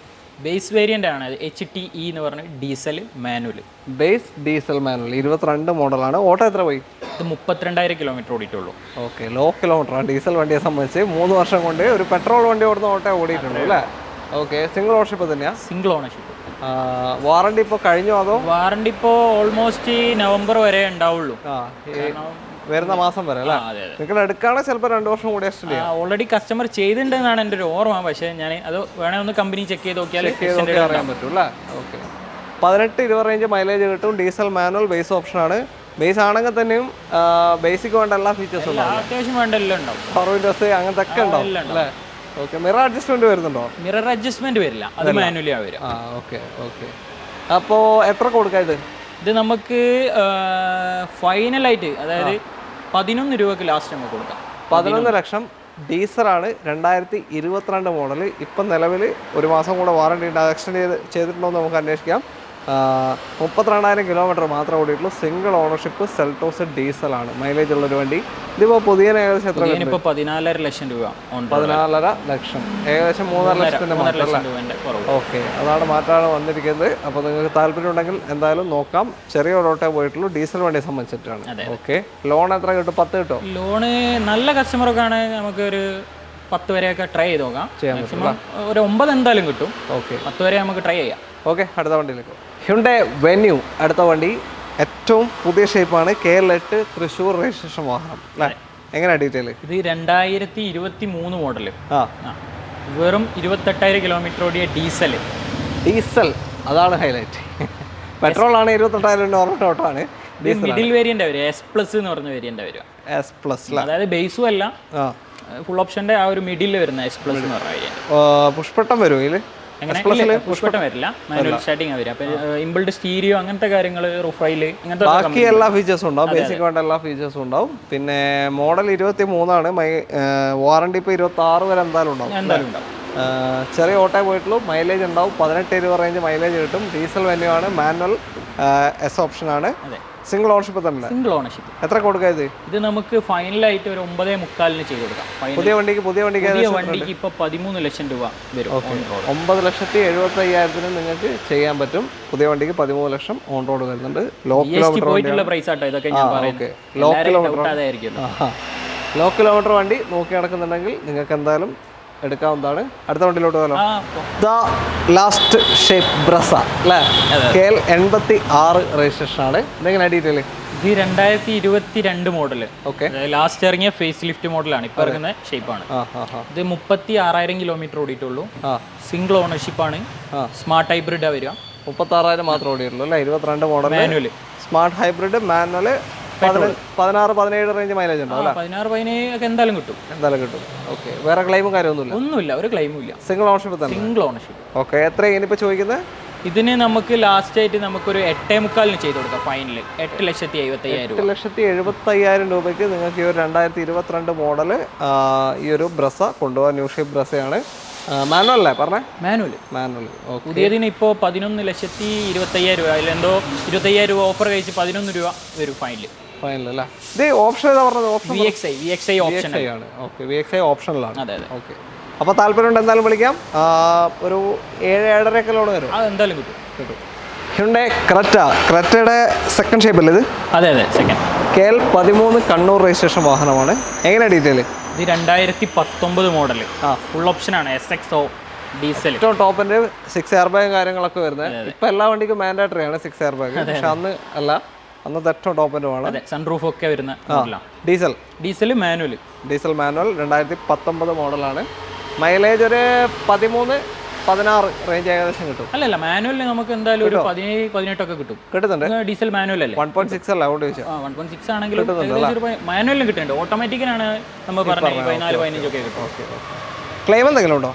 Speaker 1: ബേസ് വേരിയന്റ് ആണ്. HTE എന്ന് പറഞ്ഞ diesel manual,
Speaker 2: base diesel manual 22 മോഡലാണ്. ഓട്ടോ എത്ര പോയി?
Speaker 1: ഇത് 32,000 കിലോമീറ്റർ ഓടിയിട്ടുള്ളൂ.
Speaker 2: ഓക്കെ, ലോ കിലോമീറ്റർ ആണ് ഡീസൽ വണ്ടിയെ സംബന്ധിച്ച്. 3 വർഷം കൊണ്ട് ഒരു പെട്രോൾ വണ്ടി ഓടുന്ന ഓട്ടോ ഓടിയിട്ടുണ്ട് അല്ലേ? ഓക്കെ, സിംഗിൾ ഓണർഷിപ്പ് തന്നെയാണ്?
Speaker 1: Single ownership.
Speaker 2: വാറണ്ടി ഇപ്പോൾ കഴിഞ്ഞോ അതോ?
Speaker 1: വാറണ്ടി ഇപ്പോൾ ഓൾമോസ്റ്റ് നവംബർ വരെ ഉണ്ടാവുള്ളൂ,
Speaker 2: വരുന്ന മാസം വരെ അല്ലേ? നിങ്ങൾ എടുക്കുകയാണെങ്കിൽ ചിലപ്പോൾ 2 വർഷം കൂടി എക്സ്റ്റെൻഡ് ചെയ്യാം.
Speaker 1: ഓൾറെഡി കസ്റ്റമർ ചെയ്തിട്ടുണ്ടെന്നാണ് എൻ്റെ ഒരു ഓർമ്മ. പക്ഷേ ഞാൻ അത് വേണേ ഒന്ന് കമ്പനി ചെക്ക് ചെയ്ത് നോക്കിയാൽ
Speaker 2: അറിയാൻ പറ്റും അല്ലേ? ഓക്കെ, 18-20 റേഞ്ച് മൈലേജ് കിട്ടും. ഡീസൽ മാനുവൽ, ബേസ് ഓപ്ഷനാണ്. ബേസ് ആണെങ്കിൽ തന്നെയും ബേസിക് വേണ്ട എല്ലാ ഫീച്ചേഴ്സും ഉണ്ടാവും.
Speaker 1: അത്യാവശ്യം വേണ്ട എല്ലാം ഉണ്ടാവും.
Speaker 2: പവർ വിൻഡോസ് അങ്ങനത്തെ ഒക്കെ ഉണ്ടാവും അല്ലേ? ഓക്കെ, മിറർ അഡ്ജസ്റ്റ്മെന്റ് വരുന്നുണ്ടോ?
Speaker 1: മിറർ അഡ്ജസ്റ്റ്മെന്റ് വരില്ല, അത് മാനുവലി വരിക.
Speaker 2: ഓക്കെ ഓക്കെ, അപ്പോൾ എത്ര കൊടുക്കാം ഇത്?
Speaker 1: ഇത് നമുക്ക് ഫൈനലായിട്ട് അതായത് 11 രൂപക്ക് ലാസ്റ്റ് നമുക്ക് കൊടുക്കാം.
Speaker 2: 11 ലക്ഷം. ഡീസലാണ്, 2022 മോഡൽ. ഇപ്പം നിലവിൽ ഒരു മാസം കൂടെ വാറണ്ടി ഉണ്ട്. എക്സ്റ്റെൻഡ് ചെയ്തിട്ടുണ്ടോ എന്ന് നമുക്ക് അന്വേഷിക്കാം. 32,000 കിലോമീറ്റർ മാത്രമേ ഓടിയിട്ടുള്ളൂ. സിംഗിൾ ഓണർഷിപ്പ്, സെൽട്ടോസ് ഡീസലാണ്, മൈലേജ് ഉള്ളൊരു വണ്ടി. ഇതിപ്പോൾ പുതിയ ഏകദേശം എത്ര?
Speaker 1: 14.5 ലക്ഷം രൂപ.
Speaker 2: 14.5 ലക്ഷം, ഏകദേശം 3.5 ലക്ഷത്തിൻ്റെ മാറ്റമല്ല? ഓക്കെ, അതാണ് മാറ്റാണ് വന്നിരിക്കുന്നത്. അപ്പോൾ നിങ്ങൾക്ക് താല്പര്യം ഉണ്ടെങ്കിൽ എന്തായാലും നോക്കാം. ചെറിയ ഓട്ടോട്ടേ പോയിട്ടുള്ളൂ, ഡീസൽ വണ്ടിയെ സംബന്ധിച്ചിട്ടാണ്. ഓക്കെ, ലോൺ എത്ര കിട്ടും? 10 കിട്ടും?
Speaker 1: ലോണ് നല്ല കസ്റ്റമറൊക്കെ ആണെങ്കിൽ നമുക്ക് ഒരു 10 വരെയൊക്കെ ട്രൈ ചെയ്ത് നോക്കാം. ഒരു 9 എന്തായാലും കിട്ടും. ഓക്കെ, 10 വരെ നമുക്ക് ട്രൈ ചെയ്യാം.
Speaker 2: ഓക്കെ, അടുത്ത വണ്ടിയിലേക്ക്. ഹ്യുണ്ടായ് വെന്യൂ അടുത്ത വണ്ടി. ഏറ്റവും പുതിയ ഷേപ്പാണ്. KL 8 തൃശ്ശൂർ രജിസ്ട്രേഷൻ വാഹനം അല്ലേ? എങ്ങനെയാണ് ഡീറ്റെയിൽ?
Speaker 1: ഇത് 2023 മോഡല്, വെറും 28,000 കിലോമീറ്റർ ഓടിയ ഡീസൽ. അതാണ് ഹൈലൈറ്റ്. പെട്രോൾ ആണ് 28,000 നോർമൽ ഓട്ടോ ആണ്. മിഡിൽ വേരിയന്റ് വരും, S+ എന്ന് പറഞ്ഞ വേരിയന്റ് വരും.
Speaker 2: S+,
Speaker 1: അതായത് ബേസും അല്ല, ഫുൾ ഓപ്ഷന്റെ ആ ഒരു മിഡിൽ വരുന്ന S+ എന്ന് പറഞ്ഞ വേരിയന്റ്.
Speaker 2: പുഷ്പട്ടം വരും ഇതിൽ?
Speaker 1: പുഷ്പട്ടം വരില്ല, മാനുവൽ സ്റ്റാർട്ടിംഗ് വരും. അപ്പൊ ഇംബിൾഡ് സ്റ്റീരിയോ അങ്ങനത്തെ കാര്യങ്ങൾ, റൂഫൈല് അങ്ങനത്തെ
Speaker 2: ബാക്കി എല്ലാ ഫീച്ചേഴ്സും ഉണ്ടാവും. ബേസിക് വേണ്ട എല്ലാ ഫീച്ചേഴ്സും ഉണ്ടാവും. പിന്നെ മോഡൽ 23 ആണ്. വാറണ്ടി ഇപ്പോൾ 26 വരെ എന്തായാലും ഉണ്ടാവും. ചെറിയ ഓട്ടോ പോയിട്ടുള്ളൂ. മൈലേജ് ഉണ്ടാവും, 18-20 റേഞ്ച് മൈലേജ് കിട്ടും. ഡീസൽ വെന്യൂ ആണ്, മാനുവൽ S ഓപ്ഷനാണ്. സിംഗിൾ ഓണർഷിപ്പ് തന്നെ?
Speaker 1: Single ownership.
Speaker 2: എത്ര കൊടുക്കുക ഇത്?
Speaker 1: ഇത് നമുക്ക് ഫൈനലായിട്ട് ഒരു 9.25 ചെയ്ത് കൊടുക്കാം.
Speaker 2: പുതിയ വണ്ടിക്ക്
Speaker 1: ഇപ്പോൾ 13 ലക്ഷം രൂപ വരും.
Speaker 2: 9,75,000 നിങ്ങൾക്ക് ചെയ്യാൻ പറ്റും. പുതിയ വണ്ടിക്ക് 13 ലക്ഷം ഓൺ റോഡ് വരുന്നുണ്ട്. ലോ കിലോമീറ്റർ
Speaker 1: പ്രൈസ് ആട്ടോ ഇതൊക്കെ ഞാൻ പറയുന്നത്.
Speaker 2: ലോ കിലോമീറ്റർ വണ്ടി നോക്കി നടക്കുന്നുണ്ടെങ്കിൽ നിങ്ങൾക്ക് എന്തായാലും എടുക്കാവുന്നതാണ്. അടുത്ത വണ്ടിയിലോട്ട് പോകാലോ. ലാസ്റ്റ് ഷേപ്പ് ബ്രസ അല്ലേ? KL 86 രജിസ്ട്രേഷൻ ആണ്. ഇതെങ്ങനെ ഡീറ്റെയിൽ?
Speaker 1: ഇത് 2022 മോഡല്. ഓക്കെ, ലാസ്റ്റ് ഇറങ്ങിയ ഫേസ് ലിഫ്റ്റ് മോഡലാണ്. ഇപ്പൊ ഇറങ്ങുന്ന ഷേപ്പാണ്. ഇത് 36,000 കിലോമീറ്റർ ഓടിയിട്ടുള്ളൂ. സിംഗിൾ ഓണർഷിപ്പ് ആണ്. സ്മാർട്ട് ഹൈബ്രിഡ് വരിക.
Speaker 2: 36,000 മാത്രം ഓടിയിട്ടുള്ളൂ അല്ലേ? 22 model
Speaker 1: manual.
Speaker 2: Smart hybrid manual. 16-17 range mileage ഉണ്ടാവും.
Speaker 1: 16-17 ഒക്കെ എന്തായാലും കിട്ടും.
Speaker 2: ഓക്കെ, വേറെ ക്ലെയിമും
Speaker 1: ഒന്നുമില്ല, ഒരു ക്ലെയിമും ഇല്ല.
Speaker 2: സിംഗിൾ ഓണർഷിപ്പ് തന്നെ? Single ownership. ഓക്കെ, എത്ര ഇനിയിപ്പോൾ ചോദിക്കുന്നത്?
Speaker 1: ഇതിന് നമുക്ക് ലാസ്റ്റ് ആയിട്ട് നമുക്കൊരു 8.25 ചെയ്ത് കൊടുക്കാം ഫൈനൽ.
Speaker 2: 8,75,000 രൂപയ്ക്ക് നിങ്ങൾക്ക് ഈ ഒരു 2022 മോഡൽ ഈ ഒരു ബ്രസ കൊണ്ടുപോകാൻ. New shape ബ്രസയാണ്. മാനുവൽ അല്ലേ പറഞ്ഞേ? മാനുവൽ.
Speaker 1: പുതിയതിന് ഇപ്പോൾ 11,25,000 രൂപ. അതിലെന്തോ 25,000 രൂപ ഓഫർ കഴിച്ച് 11 രൂപ വരും ഫൈനൽ
Speaker 2: അല്ലേ? ഇത് ഓപ്ഷൻ ഏതാ പറഞ്ഞത്?
Speaker 1: VXI ഓപ്ഷൻ
Speaker 2: ആണ്. ഓക്കെ, VXI ഓപ്ഷനിലാണ്.
Speaker 1: അതെ.
Speaker 2: ഓക്കെ, അപ്പോൾ താല്പര്യമുണ്ട് എന്തായാലും വിളിക്കാം. ഒരു 7-7.5 ലോൺ വരും.
Speaker 1: എന്തായാലും കിട്ടും.
Speaker 2: ഹ്യുണ്ടായ് ക്രെറ്റയുടെ സെക്കൻഡ് ഷേപ്പ് അല്ലേ ഇത്?
Speaker 1: അതെ, സെക്കൻഡ്.
Speaker 2: KL 13 കണ്ണൂർ രജിസ്ട്രേഷൻ വാഹനമാണ്. എങ്ങനെയാണ് ഡീറ്റെയിൽ?
Speaker 1: ഇത് 2019 മോഡൽ, ഫുൾ ഓപ്ഷനാണ്. SXO ഡീസൽ
Speaker 2: ഏറ്റവും ടോപ്പിന്റെ 6 എയർ ബാഗ് കാര്യങ്ങളൊക്കെ വരുന്നത്. ഇപ്പൊ എല്ലാ വണ്ടിക്കും മാൻഡേറ്ററി ആണ് 6 എയർ ബാഗ്, പക്ഷെ അന്ന് അല്ല, അന്നത്തെ ഏറ്റവും ടോപ്പിന്റെ ആണ്.
Speaker 1: സൺറൂഫ് ഒക്കെ വരുന്ന
Speaker 2: ഡീസൽ
Speaker 1: മാനുവൽ
Speaker 2: 2019 മോഡലാണ്. മൈലേജ് ഒരു 13-16 റേഞ്ച് ഏകദേശം കിട്ടും.
Speaker 1: അല്ലല്ല, മാനുവലിന് നമുക്ക് എന്തായാലും ഒരു 17-18 ഒക്കെ
Speaker 2: കിട്ടുന്നുണ്ട്.
Speaker 1: ഡീസൽ മാനുവൽ അല്ലേ,
Speaker 2: 1.6 അല്ല അതുകൊണ്ട് ചോദിച്ചാൽ.
Speaker 1: 1.6 ആണെങ്കിലും മാനുവലിന് കിട്ടുന്നുണ്ട്. ഓട്ടോമാറ്റിക്കിനാണ് നമ്മൾ പറഞ്ഞത് 14-15 ഒക്കെ കിട്ടും.
Speaker 2: ക്ലെയിം എന്തെങ്കിലും ഉണ്ടോ?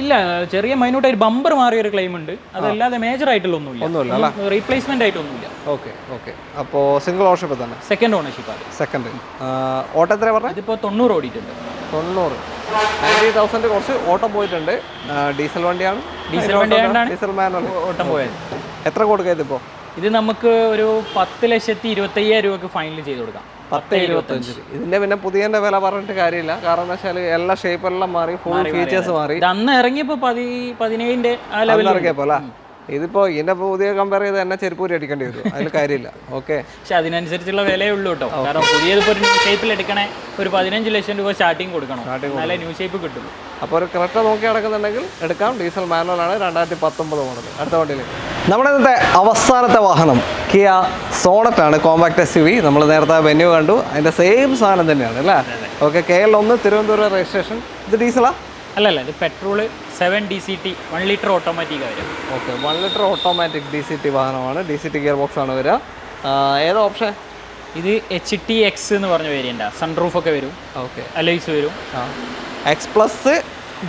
Speaker 1: ഇല്ല, ചെറിയ മൈന്യൂട്ടായിട്ട് ബമ്പർ മാറിയ ഒരു ക്ലെയിം ഉണ്ട്, അതല്ലാതെ മേജർ ആയിട്ടുള്ള ഒന്നുമില്ല, റീപ്ലേസ്മെന്റ് ആയിട്ടൊന്നുമില്ല.
Speaker 2: ഓക്കെ. അപ്പോൾ സിംഗിൾ ഓണർഷിപ്പ് തന്നെ,
Speaker 1: സെക്കൻഡ് ഓണർഷിപ്പ് ആണ്.
Speaker 2: സെക്കൻഡ്. ഓട്ടം എത്ര പറഞ്ഞത്?
Speaker 1: ഇതിപ്പോൾ 90 ഓടിയിട്ടുണ്ട്.
Speaker 2: 90,000 കുറച്ച് ഓട്ടം പോയിട്ടുണ്ട്. ഡീസൽ വണ്ടിയാണ്, ഡീസൽ മാനുവൽ
Speaker 1: ഓട്ടം പോയത്.
Speaker 2: എത്ര കൊടുക്കുക ഇതിപ്പോൾ?
Speaker 1: ഇത് നമുക്ക് ഒരു 10,25,000 രൂപക്ക് ഫൈനൽ ചെയ്ത് കൊടുക്കാം.
Speaker 2: 10,25. ഇതിന്റെ പിന്നെ പുതിയ വില പറഞ്ഞിട്ട് കാര്യമില്ല, കാരണം എന്താ വെച്ചാൽ എല്ലാ ഷേപ്പെല്ലാം മാറി, ഫുൾ ഫീച്ചേഴ്സ് മാറി.
Speaker 1: അന്ന് ഇറങ്ങിയപ്പോ 17,000 ആ ലെവലിൽ
Speaker 2: ഇറങ്ങിയപ്പോ അല്ല, ഇതിപ്പോ ഇതിന്റെ പുതിയ കമ്പയർ ചെയ്ത് തന്നെ ചെരുപ്പൂരി അടിക്കേണ്ടി വരും, അതിൽ കാര്യമില്ല. ഓക്കെ,
Speaker 1: പക്ഷെ അതിനനുസരിച്ചുള്ള വിലയേ ഉള്ളൂ കേട്ടോ. കാരണം പുതിയതിപ്പോ ഒരു ന്യൂ ഷേപ്പിൽ എടുക്കണേ ഒരു 15 ലക്ഷം രൂപ സ്റ്റാർട്ടിങ് കൊടുക്കണം, നല്ല ന്യൂ ഷേപ്പ് കിട്ടും.
Speaker 2: അപ്പോൾ ഒരു ക്രെറ്റ നോക്കി നടക്കുന്നുണ്ടെങ്കിൽ എടുക്കാം. ഡീസൽ മാനുവൽ ആണ്, 2019 മോഡൽ. അടുത്ത വണ്ടിയിൽ നമ്മുടെ ഇന്നത്തെ അവസാനത്തെ വാഹനം കിയ സോണറ്റ് ആണ്, കോമ്പാക്ട് SUV. നമ്മൾ നേരത്തെ വെന്യൂ കണ്ടു, അതിന്റെ സെയിം സാധനം തന്നെയാണ് അല്ലേ? Okay, KL1 Thiruvananthapuram registration. ഇത് ഡീസലാ?
Speaker 1: അല്ലല്ല, ഇത് പെട്രോൾ 7 DCT 1 ലിറ്റർ ഓട്ടോമാറ്റിക് വരും.
Speaker 2: ഓക്കെ, 1 ലിറ്റർ ഓട്ടോമാറ്റിക് DCT വാഹനമാണ്. DCT ഗിയർ ബോക്സ് ആണ് വരിക. ഏതാ ഓപ്ഷൻ?
Speaker 1: ഇത് HTX എന്ന് പറഞ്ഞ വേരിയൻ്റാ. സൺറൂഫ് ഒക്കെ വരും, ഓക്കെ, അലോയ്സ് വരും.
Speaker 2: X+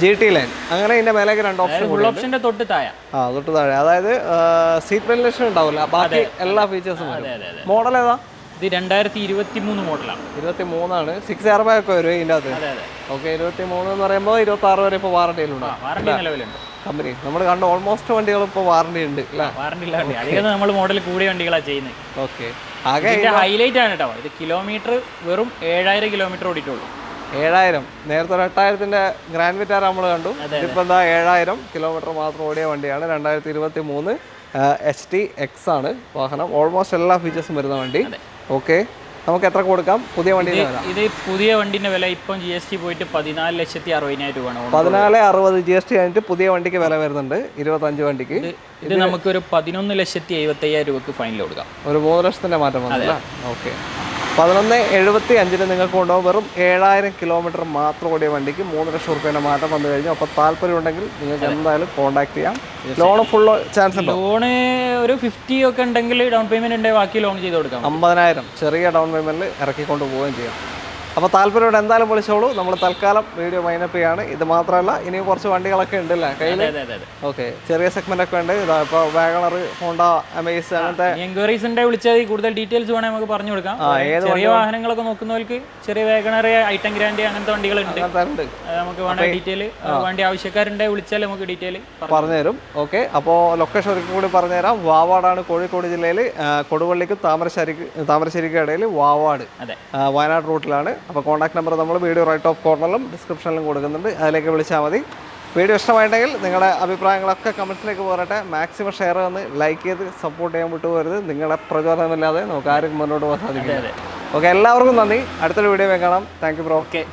Speaker 2: GT ലൈൻ, അങ്ങനെ ഇതിന്റെ മേലേക്ക് 2 ഓപ്ഷൻ.
Speaker 1: ഫുൾ ഓപ്ഷൻ്റെ തൊട്ട് താഴെ.
Speaker 2: തൊട്ട് താഴെ, അതായത് സീറ്റ് വെന്റിലേഷൻ ഉണ്ടാവില്ല, ബാക്കി എല്ലാ ഫീച്ചേഴ്സും. മോഡൽ ഏതാ?
Speaker 1: ഇത് 2023 മോഡലാണ്.
Speaker 2: 23 6 എയർ ബാഗ് ഒക്കെ വരും ഇതിൻ്റെ അകത്ത്. ഓക്കെ, 23 എന്ന് പറയുമ്പോൾ 26 വരെ ഇപ്പോൾ വാറണ്ടിയിലുണ്ട്.
Speaker 1: വാറണ്ടി നിലവിലുണ്ട്
Speaker 2: കമ്പനി. നമ്മൾ കണ്ട ഓൾമോസ്റ്റ് വണ്ടികൾ ഇപ്പോൾ വാറണ്ടി ഉണ്ട് അല്ലേ?
Speaker 1: വാറണ്ടി ഇല്ല വണ്ടി, അധികം നമ്മൾ മോഡൽ കൂടിയ വണ്ടികളാണ് ചെയ്യുന്നത്.
Speaker 2: ഓക്കെ, ആകെ
Speaker 1: ഹൈലൈറ്റ് ആണ് കേട്ടോ. ഇത് കിലോമീറ്റർ വെറും 7000 കിലോമീറ്റർ ഓടിയിട്ടുള്ളൂ.
Speaker 2: 7000. നേരത്തെ ഒരു 8000-ന്റെ ഗ്രാൻഡ് വിറ്റാര നമ്മൾ കണ്ടു. ഇതിപ്പോൾ എന്താ 7000 കിലോമീറ്റർ മാത്രം ഓടിയ വണ്ടിയാണ്. 2023 HTX ആണ് വാഹനം. ഓൾമോസ്റ്റ് എല്ലാ ഫീച്ചേഴ്സും വരുന്ന വണ്ടി. ഓക്കെ, നമുക്ക് എത്ര കൊടുക്കാം പുതിയ വണ്ടി?
Speaker 1: ഇത് പുതിയ വണ്ടിന്റെ വില ഇപ്പം GST പോയിട്ട് 14,60,000 രൂപയാണ്.
Speaker 2: 14,60,000 GST കഴിഞ്ഞിട്ട് പുതിയ വണ്ടിക്ക് വില വരുന്നുണ്ട്. 25 വണ്ടിക്ക്
Speaker 1: ഇത് നമുക്കൊരു 11,75,000 രൂപക്ക് ഫൈനൽ കൊടുക്കാം.
Speaker 2: ഒരു 3 ലക്ഷത്തിന്റെ മാറ്റം വന്നില്ല. ഓക്കെ, 11,75 നിങ്ങൾക്ക് കൊണ്ടുപോകും. വെറും 7000 കിലോമീറ്റർ മാത്രം ഓടിയ വണ്ടിക്ക് 3 ലക്ഷം റുപ്യേൻ്റെ മാറ്റം വന്നു കഴിഞ്ഞു. അപ്പോൾ താല്പര്യം ഉണ്ടെങ്കിൽ നിങ്ങൾക്ക് എന്തായാലും കോൺടാക്ട് ചെയ്യാം. ലോൺ ഫുൾ ചാൻസ് ഉണ്ടോ?
Speaker 1: ലോണ് ഒരു 50 ഒക്കെ ഉണ്ടെങ്കിൽ ഡൗൺ പേയ്മെന്റ് ഉണ്ടെങ്കിൽ ബാക്കി ലോൺ ചെയ്ത് കൊടുക്കാം.
Speaker 2: 50,000 ചെറിയ ഡൗൺ പേയ്മെന്റിൽ ഇറക്കിക്കൊണ്ട് പോവുകയും ചെയ്യാം. അപ്പോൾ താല്പര്യം എന്തായാലും വിളിച്ചോളൂ. നമ്മൾ തൽക്കാലം വീഡിയോ മൈനപ്പ് ചെയ്യാണ്. ഇത് മാത്രമല്ല, ഇനിയും കുറച്ച് വണ്ടികളൊക്കെ ഉണ്ടല്ലേ കയ്യിൽ? ഓക്കെ, ചെറിയ സെഗ്മെന്റ് ഒക്കെ ഉണ്ട്. ഇതാ ഇപ്പോൾ വാഗണർ, ഹോണ്ട, അമേസ് അങ്ങനത്തെ
Speaker 1: എൻക്വയറീസ് ഉണ്ടെങ്കിൽ വിളിച്ചാൽ കൂടുതൽ ഡീറ്റെയിൽസ് വേണമെങ്കിൽ നമുക്ക് പറഞ്ഞു കൊടുക്കാം. ചെറിയ വാഹനങ്ങളൊക്കെ നോക്കുന്നവർക്ക് ചെറിയ വാഗണർ, ഐറ്റം ഗ്രാൻഡ് അങ്ങനത്തെ വണ്ടികളുണ്ട്. നമുക്ക് വേണ്ട ഡീറ്റെയിൽ വണ്ടി ആവശ്യക്കാരുണ്ടെങ്കിൽ വിളിച്ചാൽ നമുക്ക് ഡീറ്റെയിൽ
Speaker 2: പറഞ്ഞുതരും. ഓക്കെ, അപ്പോൾ ലൊക്കേഷൻ ഒരിക്കൽ കൂടി പറഞ്ഞുതരാം. വാവാടാണ്, കോഴിക്കോട് ജില്ലയിൽ കൊടുവള്ളിക്കും താമരശ്ശേരിക്കും ഇടയിൽ വാവാട്, വയനാട് റൂട്ടിലാണ്. അപ്പോൾ കോൺടാക്ട് നമ്പർ നമ്മൾ വീഡിയോ റൈറ്റ് ഓഫ് കോർണറിലും ഡിസ്ക്രിപ്ഷനിലും കൊടുക്കുന്നുണ്ട്, അതിലേക്ക് വിളിച്ചാൽ മതി. വീഡിയോ ഇഷ്ടമായിട്ടെങ്കിൽ നിങ്ങളുടെ അഭിപ്രായങ്ങളൊക്കെ കമൻസിലേക്ക് പോരട്ടെ. മാക്സിമം ഷെയർ വന്ന് ലൈക്ക് ചെയ്ത് സപ്പോർട്ട് ചെയ്യാൻ വിട്ടുപോകരുത്. നിങ്ങളുടെ പ്രചോദനമില്ലാതെ നമുക്ക് ആരും മുന്നോട്ട് പോകാൻ സാധിക്കില്ല. ഓക്കെ, എല്ലാവർക്കും നന്ദി. അടുത്തൊരു വീഡിയോ കാണാം. Thank you bro.
Speaker 1: ഓക്കെ,